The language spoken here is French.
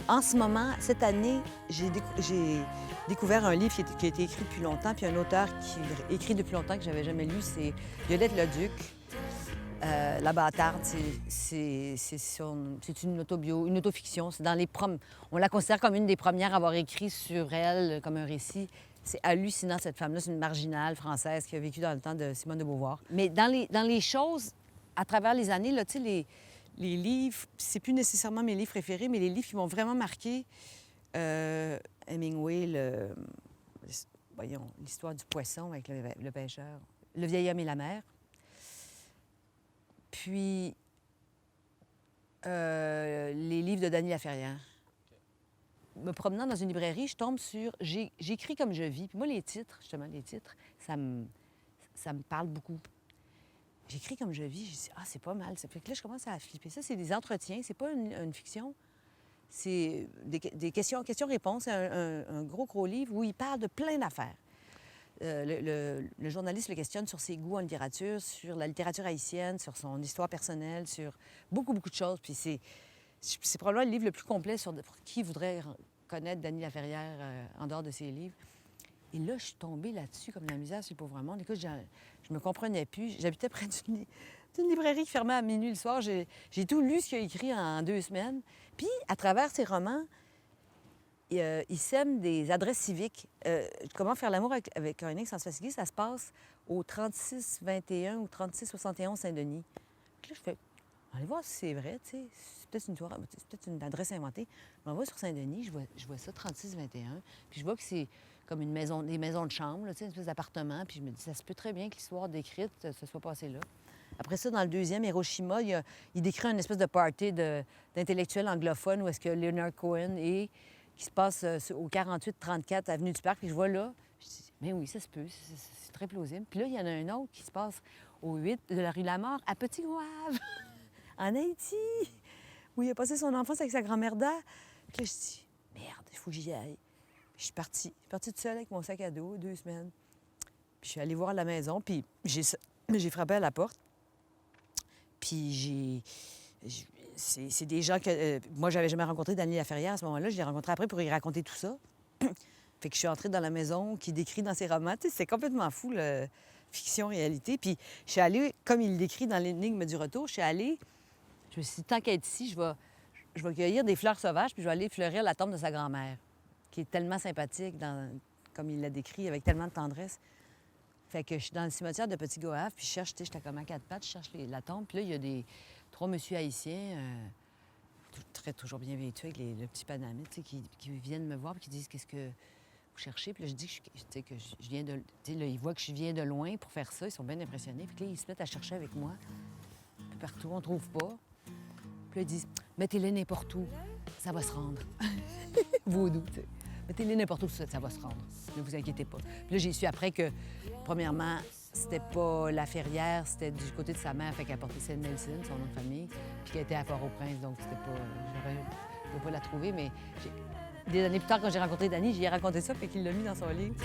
En ce moment, cette année, j'ai découvert un livre qui a été écrit depuis longtemps, puis un auteur qui écrit depuis longtemps que j'avais jamais lu, c'est Violette Leduc. La bâtarde, c'est une autobio, une autofiction. C'est dans les On la considère comme une des premières à avoir écrit sur elle comme un récit. C'est hallucinant, cette femme-là. C'est une marginale française qui a vécu dans le temps de Simone de Beauvoir. Mais dans les choses, à travers les années, là, tu sais, les livres, c'est plus nécessairement mes livres préférés, mais les livres qui m'ont vraiment marqué, Hemingway, voyons, l'histoire du poisson avec le pêcheur, Le vieil homme et la mer. Puis, les livres de Dany Laferrière. Me promenant dans une librairie, je tombe sur J'écris comme je vis. Puis moi, les titres, justement, ça me parle beaucoup. J'écris comme je vis. Je dis, ah, c'est pas mal. Ça fait que là, je commence à flipper. Ça, c'est des entretiens. C'est pas une fiction. C'est des questions-réponses. C'est un gros livre où il parle de plein d'affaires. Le journaliste le questionne sur ses goûts en littérature, sur la littérature haïtienne, sur son histoire personnelle, sur beaucoup de choses. Puis c'est probablement le livre le plus complet pour qui voudrait connaître Dany Laferrière en dehors de ses livres. Et là, je suis tombée là-dessus comme la misère sur le pauvre monde. Écoute, je me comprenais plus. J'habitais près d'une librairie qui fermait à minuit le soir. J'ai tout lu ce qu'il a écrit en 2 semaines. Puis, à travers ses romans, il sème des adresses civiques. Comment faire l'amour avec un ex sans se fatiguer, ça se passe au 36-21 ou 36-71 Saint-Denis. Puis là, je fais, allez voir si c'est vrai, tu sais. C'est peut-être une adresse inventée. Je m'en vais sur Saint-Denis, je vois ça, 36-21. Puis je vois que c'est comme des maisons de chambre, là, tu sais, une espèce d'appartement. Puis je me dis, ça se peut très bien que l'histoire décrite se soit passée là. Après ça, dans le deuxième, Hiroshima, il décrit une espèce de party d'intellectuels anglophones où est-ce que Leonard Cohen est, qui se passe au 48-34 Avenue du Parc. Puis je vois là, je dis, mais oui, ça se peut, c'est très plausible. Puis là, il y en a un autre qui se passe au 8 de la rue Lamar, à Petit-Gouave, en Haïti, où il a passé son enfance avec sa grand-mère d'A. Puis là, je dis, merde, il faut que j'y aille. Puis je suis partie toute seule avec mon sac à dos, 2 semaines. Puis je suis allée voir la maison, puis j'ai frappé à la porte. Puis c'est des gens que... moi, j'avais jamais rencontré Dany Laferrière à ce moment-là. Je l'ai rencontré après pour y raconter tout ça. Fait que je suis entrée dans la maison qu'il décrit dans ses romans. Tu sais, c'est complètement fou, la fiction-réalité. Puis je suis allée, comme il le décrit dans L'énigme du retour, je me suis dit, tant qu'être ici, je vais cueillir des fleurs sauvages, puis je vais aller fleurir la tombe de sa grand-mère, qui est tellement sympathique, comme il l'a décrit, avec tellement de tendresse. Fait que je suis dans le cimetière de Petit-Gouave, puis je cherche, tu sais, j'étais comme à 4 pattes, je cherche la tombe. Puis là, il y a 3 messieurs haïtiens, toujours bien vêtus, avec le petit panamé, tu sais, qui viennent me voir, puis qui disent, qu'est-ce que vous cherchez? Puis là, je dis que je viens de... Tu sais, là, ils voient que je viens de loin pour faire ça, ils sont bien impressionnés. Puis là, ils se mettent à chercher avec moi. Puis partout, on trouve pas. Puis là, ils disent, mettez-les n'importe où, ça va se rendre. Vaudou, tu sais. Mettez-les n'importe où, ça va se rendre. Ne vous inquiétez pas. Puis là, j'ai su après que, premièrement, c'était pas Laferrière, c'était du côté de sa mère, fait qu'elle portait Sainte Nelson, son nom de famille, puis qu'elle était à Port-au-Prince, donc c'était pas... Je ne pouvais pas la trouver, mais des années plus tard, quand j'ai rencontré Dany, j'y ai raconté ça, puis qu'il l'a mis dans son livre.